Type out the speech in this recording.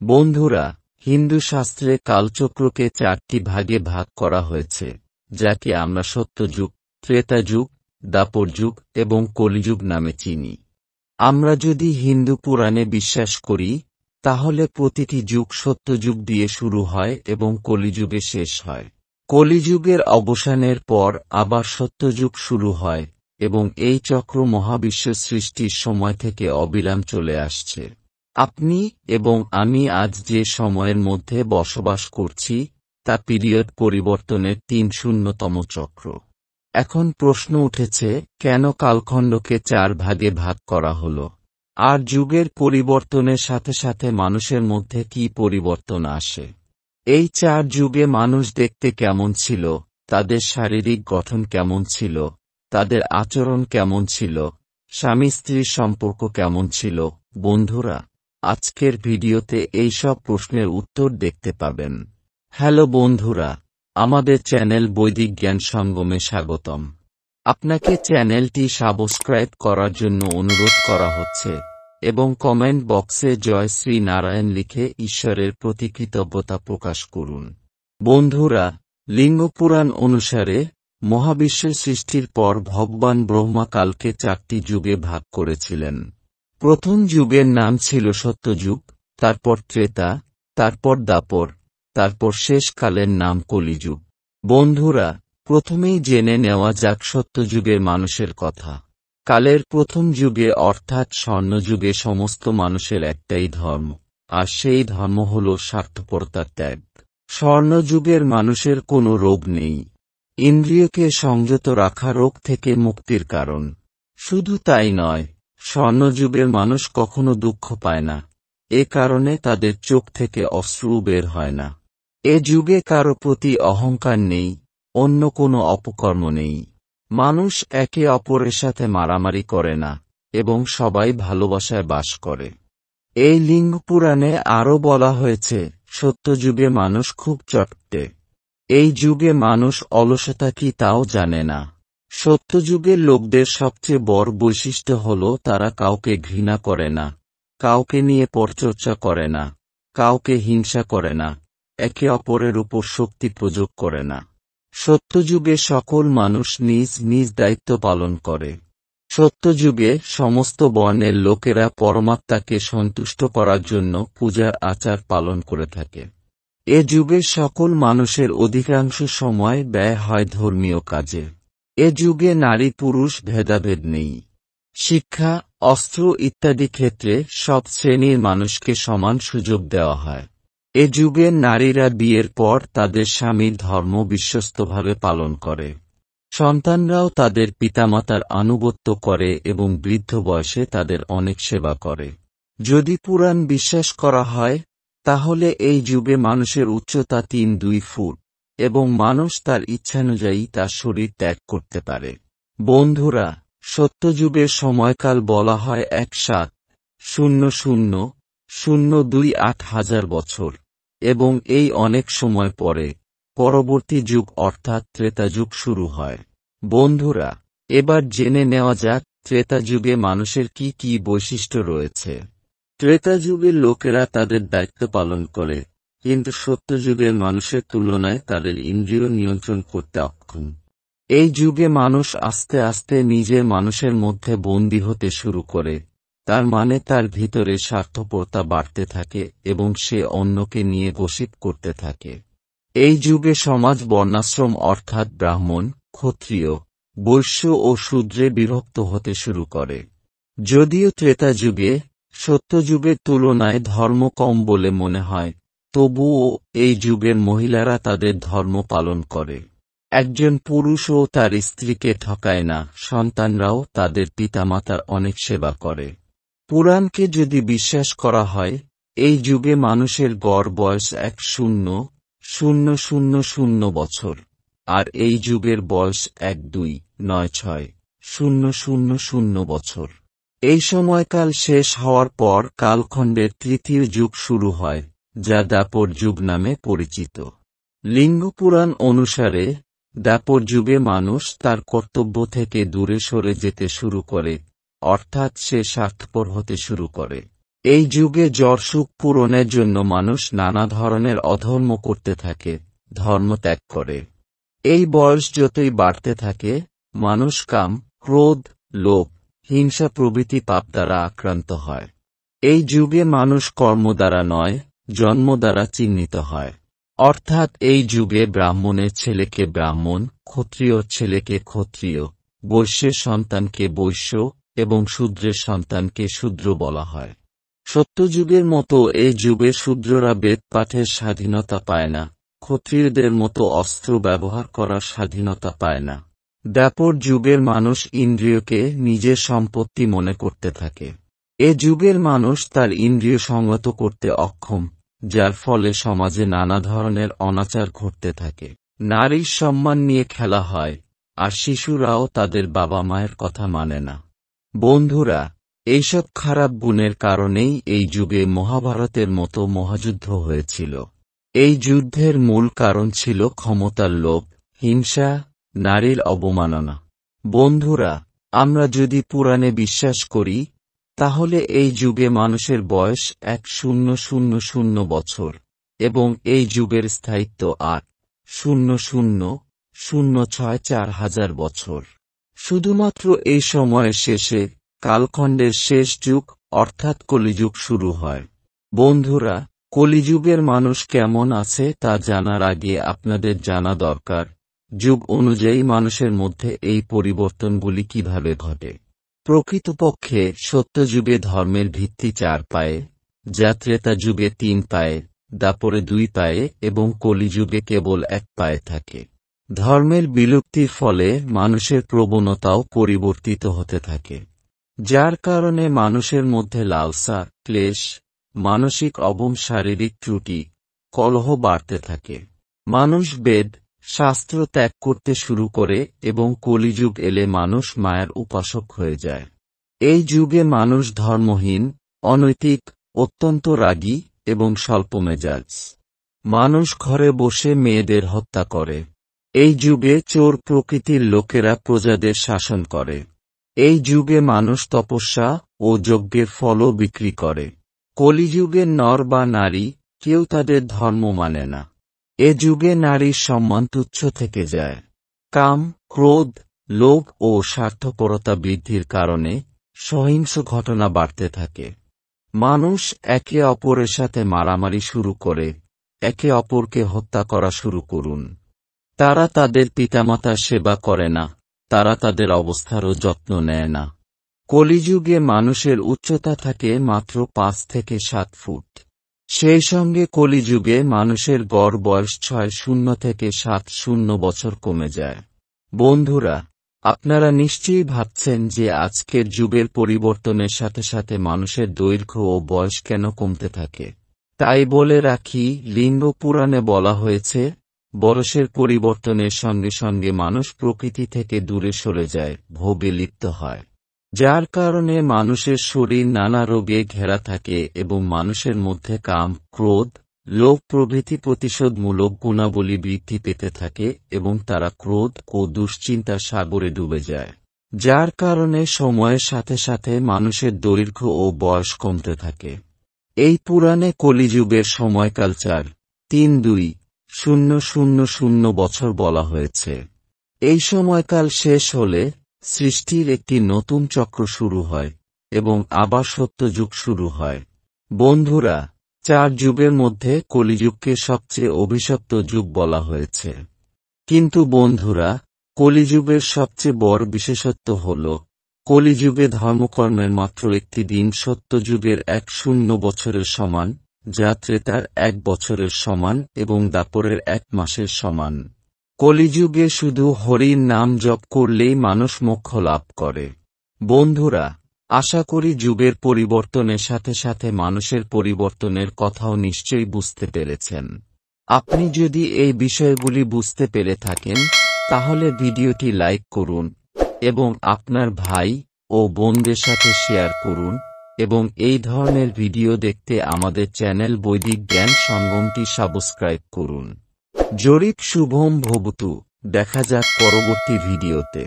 বন্ধুরা, হিন্দু শাস্ত্রে কালচক্রকে 4টি ভাগে ভাগ করা হয়েছে, যাকে আমরা সত্যযুগ, ত্রেতাযুগ, দ্বাপরযুগ এবং কলিযুগ নামে চিনি। আমরা যদি হিন্দু পুরাণে বিশ্বাস করি, তাহলে প্রতিটি যুগ সত্যযুগ দিয়ে শুরু হয় এবং কলিযুগে শেষ হয়। কলিযুগের অবসানের পর আবার সত্যযুগ শুরু হয়, এবং এই চক্র মহাবিশ্ব সৃষ্টির সময় থেকে অবিরাম চলে আসছে। আপনি এবং আমি আজ যে সময়ের মধ্যে বসবাস করছি, তা পিরিয়ড পরিবর্তনের 300তম চক্র। এখন প্রশ্ন উঠেছে, কেন কালখণ্ডকে 4 ভাগে ভাগ করা হল? আর যুগের পরিবর্তনের সাথে সাথে মানুষের মধ্যে কি পরিবর্তন আসে? এই 4 যুগে মানুষ দেখতে কেমন ছিল, তাদের শারীরিক গঠন কেমন ছিল, তাদের আচরণ কেমন ছিল, স্বামী স্ত্রীর সম্পর্ক কেমন ছিল? বন্ধুরা, আজকের ভিডিওতে এই সব প্রশ্নের উত্তর দেখতে পাবেন। হ্যালো বন্ধুরা, আমাদের চ্যানেল বৈদিক জ্ঞান সঙ্গমে স্বাগতম। আপনাকে চ্যানেলটি সাবস্ক্রাইব করার জন্য অনুরোধ করা হচ্ছে এবং কমেন্ট বক্সে জয় শ্রী নারায়ণ লিখে ঈশ্বরের প্রতি কৃতজ্ঞতা প্রকাশ করুন। বন্ধুরা, লিঙ্গ পুরাণ অনুসারে মহাবিশ্ব সৃষ্টির পর ভগবান ব্রহ্মা কালকে 4টি যুগে ভাগ করেছিলেন। প্রথম যুগের নাম ছিল সত্যযুগ, তারপর ত্রেতা, তারপর দ্বাপর, তারপর শেষ কালের নাম কলিযুগ। বন্ধুরা, প্রথমেই জেনে নেওয়া যাক সত্যযুগের মানুষের কথা। কালের প্রথম যুগে অর্থাৎ স্বর্ণযুগে সমস্ত মানুষের একটাই ধর্ম, আর সেই ধর্ম হল স্বার্থপরতার ত্যাগ। স্বর্ণযুগের মানুষের কোনো রোগ নেই, ইন্দ্রিয়কে সংযত রাখা রোগ থেকে মুক্তির কারণ। শুধু তাই নয়, স্বর্ণযুগের মানুষ কখনো দুঃখ পায় না, এ কারণে তাদের চোখ থেকে অশ্রু বের হয় না। এ যুগে কারো প্রতি অহংকার নেই, অন্য কোনো অপকর্ম নেই। মানুষ একে অপরের সাথে মারামারি করে না, এবং সবাই ভালোবাসায় বাস করে। এই লিঙ্গ পুরাণে আরও বলা হয়েছে, সত্যযুগে মানুষ খুব চটপটে। এই যুগে মানুষ অলসতা কি তাও জানে না। সত্যযুগের লোকদের সবচেয়ে বড় বৈশিষ্ট্য হল তারা কাউকে ঘৃণা করে না, কাউকে নিয়ে পরচর্চা করে না, কাউকে হিংসা করে না, একে অপরের উপর শক্তি প্রয়োগ করে না। সত্যযুগে সকল মানুষ নিজ নিজ দায়িত্ব পালন করে। সত্যযুগে সমস্ত বর্ণের লোকেরা পরমাত্মাকে সন্তুষ্ট করার জন্য পূজার আচার পালন করে থাকে। এ যুগে সকল মানুষের অধিকাংশ সময় ব্যয় হয় ধর্মীয় কাজে। এ যুগে নারী পুরুষ ভেদাভেদ নেই। শিক্ষা, অস্ত্র ইত্যাদি ক্ষেত্রে সব শ্রেণীর মানুষকে সমান সুযোগ দেওয়া হয়। এ যুগে নারীরা বিয়ের পর তাদের স্বামীর ধর্ম বিশ্বস্তভাবে পালন করে। সন্তানরাও তাদের পিতামাতার আনুগত্য করে এবং বৃদ্ধ বয়সে তাদের অনেক সেবা করে। যদি পুরাণ বিশ্বাস করা হয়, তাহলে এই যুগে মানুষের উচ্চতা 3-2 ফুট, এবং মানুষ তার ইচ্ছানুযায়ী তার শরীর ত্যাগ করতে পারে। বন্ধুরা, সত্যযুগের সময়কাল বলা হয় 1700-028 বছর, এবং এই অনেক সময় পরে পরবর্তী যুগ অর্থাৎ ত্রেতাযুগ শুরু হয়। বন্ধুরা, এবার জেনে নেওয়া যাক ত্রেতাযুগে মানুষের কি কি বৈশিষ্ট্য রয়েছে। ত্রেতাযুগের লোকেরা তাদের দায়িত্ব পালন করে, কিন্তু সত্যযুগের মানুষের তুলনায় তাদের ইন্দ্রিয় নিয়ন্ত্রণ করতে অক্ষম। এই যুগে মানুষ আস্তে আস্তে নিজের মানুষের মধ্যে বন্দী হতে শুরু করে, তার মানে তার ভিতরে স্বার্থপরতা বাড়তে থাকে এবং সে অন্যকে নিয়ে গসিপ করতে থাকে। এই যুগে সমাজ বর্ণাশ্রম অর্থাৎ ব্রাহ্মণ, ক্ষত্রিয়, বৈশ্য ও শূদ্রে বিভক্ত হতে শুরু করে। যদিও ত্রেতাযুগে সত্যযুগের তুলনায় ধর্ম কম বলে মনে হয়, তবুও এই যুগের মহিলারা তাদের ধর্ম পালন করে। একজন পুরুষও তার স্ত্রীকে ঠকায় না, সন্তানরাও তাদের পিতামাতার অনেক সেবা করে। পুরাণকে যদি বিশ্বাস করা হয়, এই যুগে মানুষের গড় বয়স 10,000 বছর, আর এই যুগের বয়স 12,960,000 বছর। এই সময়কাল শেষ হওয়ার পর কালখণ্ডের 3য় যুগ শুরু হয়, যা দ্বাপর যুগ নামে পরিচিত। লিঙ্গ পুরাণ অনুসারে দ্বাপর যুগে মানুষ তার কর্তব্য থেকে দূরে সরে যেতে শুরু করে, অর্থাৎ সে স্বার্থপর হতে শুরু করে। এই যুগে জড়সুখ পূরণের জন্য মানুষ নানা ধরনের অধর্ম করতে থাকে, ধর্ম ত্যাগ করে। এই বয়স যতই বাড়তে থাকে, মানুষ কাম, ক্রোধ, লোভ, হিংসা প্রভৃতি পাপ দ্বারা আক্রান্ত হয়। এই যুগে মানুষ কর্ম দ্বারা নয়, জন্ম দ্বারা চিহ্নিত হয়। অর্থাৎ এই যুগে ব্রাহ্মণের ছেলেকে ব্রাহ্মণ, ক্ষত্রিয় ছেলেকে ক্ষত্রিয়, বৈশ্যের সন্তানকে বৈশ্য এবং শূদ্রের সন্তানকে শূদ্র বলা হয়। সত্যযুগের মতো এই যুগে শূদ্ররা বেদ পাঠের স্বাধীনতা পায় না, ক্ষত্রিয়দের মতো অস্ত্র ব্যবহার করার স্বাধীনতা পায় না। দ্বাপর যুগের মানুষ ইন্দ্রিয়কে নিজের সম্পত্তি মনে করতে থাকে। এ যুগের মানুষ তার ইন্দ্রিয় সংযত করতে অক্ষম, যার ফলে সমাজে নানা ধরনের অনাচার ঘটতে থাকে। নারীর সম্মান নিয়ে খেলা হয়, আর শিশুরাও তাদের বাবা মায়ের কথা মানে না। বন্ধুরা, এইসব খারাপ গুণের কারণেই এই যুগে মহাভারতের মতো মহাযুদ্ধ হয়েছিল। এই যুদ্ধের মূল কারণ ছিল ক্ষমতার লোভ, হিংসা, নারীর অবমাননা। বন্ধুরা, আমরা যদি পুরাণে বিশ্বাস করি, তাহলে এই যুগে মানুষের বয়স 1000 বছর, এবং এই যুগের স্থায়িত্ব 800,064,000 বছর। শুধুমাত্র এই সময়ের শেষে কালখণ্ডের শেষ যুগ অর্থাৎ কলিযুগ শুরু হয়। বন্ধুরা, কলিযুগের মানুষ কেমন আছে তা জানার আগে আপনাদের জানা দরকার, যুগ অনুযায়ী মানুষের মধ্যে এই পরিবর্তনগুলি কিভাবে ঘটে। প্রকৃতপক্ষে সত্যযুগে ধর্মের ভিত্তি 4 পায়ে, যা ত্রেতা যুগে 3 পায়ে, দ্বাপরে 2 পায়ে এবং কলিযুগে কেবল 1 পায়ে থাকে। ধর্মের বিলুপ্তির ফলে মানুষের প্রবণতাও পরিবর্তিত হতে থাকে, যার কারণে মানুষের মধ্যে লালসা, ক্লেশ, মানসিক এবং শারীরিক ত্রুটি, কলহ বাড়তে থাকে। মানুষ বেদ, শাস্ত্র ত্যাগ করতে শুরু করে এবং কলিযুগ এলে মানুষ মায়ার উপাসক হয়ে যায়। এই যুগে মানুষ ধর্মহীন, অনৈতিক, অত্যন্ত রাগী এবং স্বল্পমেজাজ। মানুষ ঘরে বসে মেয়েদের হত্যা করে। এই যুগে চোর প্রকৃতির লোকেরা প্রজাদের শাসন করে। এই যুগে মানুষ তপস্যা ও যজ্ঞের ফলও বিক্রি করে। কলিযুগের নর বা নারী কেউ তাদের ধর্ম মানে না। এ যুগে নারীর সম্মান তুচ্ছ থেকে যায়। কাম, ক্রোধ, লোভ ও স্বার্থপরতা বৃদ্ধির কারণে সহিংস ঘটনা বাড়তে থাকে। মানুষ একে অপরের সাথে মারামারি শুরু করে, একে অপরকে হত্যা করা শুরু করুন। তারা তাদের পিতামাতার সেবা করে না, তারা তাদের অবস্থারও যত্ন নেয় না। কলিযুগে মানুষের উচ্চতা থাকে মাত্র 5 থেকে 7 ফুট। সেই সঙ্গে কলিযুগে মানুষের গড় বয়স 60 থেকে 70 বছর কমে যায়। বন্ধুরা, আপনারা নিশ্চয়ই ভাবছেন যে আজকের যুগের পরিবর্তনের সাথে সাথে মানুষের দৈর্ঘ্য ও বয়স কেন কমতে থাকে। তাই বলে রাখি, লিঙ্গ পুরাণে বলা হয়েছে, বয়সের পরিবর্তনের সঙ্গে সঙ্গে মানুষ প্রকৃতি থেকে দূরে সরে যায়, ভোগে লিপ্ত হয়, যার কারণে মানুষের শরীর নানা রোগে ঘেরা থাকে এবং মানুষের মধ্যে কাম, ক্রোধ, লোভ প্রভৃতি প্রতিশোধমূলক গুণাবলী বৃদ্ধি পেতে থাকে এবং তারা ক্রোধ ও দুশ্চিন্তার সাগরে ডুবে যায়, যার কারণে সময়ের সাথে সাথে মানুষের দৈর্ঘ্য ও বয়স কমতে থাকে। এই পুরাণে কলিযুগের সময়কাল 4,3,2,0,0 বছর বলা হয়েছে। এই সময়কাল শেষ হলে সৃষ্টির একটি নতুন চক্র শুরু হয় এবং আবার সত্যযুগ শুরু হয়। বন্ধুরা, 4 যুগের মধ্যে কলিযুগকে সবচেয়ে অভিশপ্ত যুগ বলা হয়েছে। কিন্তু বন্ধুরা, কলিযুগের সবচেয়ে বড় বিশেষত্ব হল, কলিযুগে ধর্মকর্মের মাত্র একটি দিন সত্যযুগের 100 বছরের সমান, যা ত্রেতার 1 বছরের সমান এবং দ্বাপরের 1 মাসের সমান। কলিযুগে শুধু হরির নাম জপ করলেই মানুষ মোক্ষ লাভ করে। বন্ধুরা, আশা করি যুগের পরিবর্তনের সাথে সাথে মানুষের পরিবর্তনের কথাও নিশ্চয়ই বুঝতে পেরেছেন। আপনি যদি এই বিষয়গুলি বুঝতে পেরে থাকেন, তাহলে ভিডিওটি লাইক করুন এবং আপনার ভাই ও বোনদের সাথে শেয়ার করুন এবং এই ধরনের ভিডিও দেখতে আমাদের চ্যানেল বৈদিক জ্ঞান সঙ্গমটি সাবস্ক্রাইব করুন। জরিপ শুভম ভবতু। দেখা যাক পরবর্তী ভিডিওতে।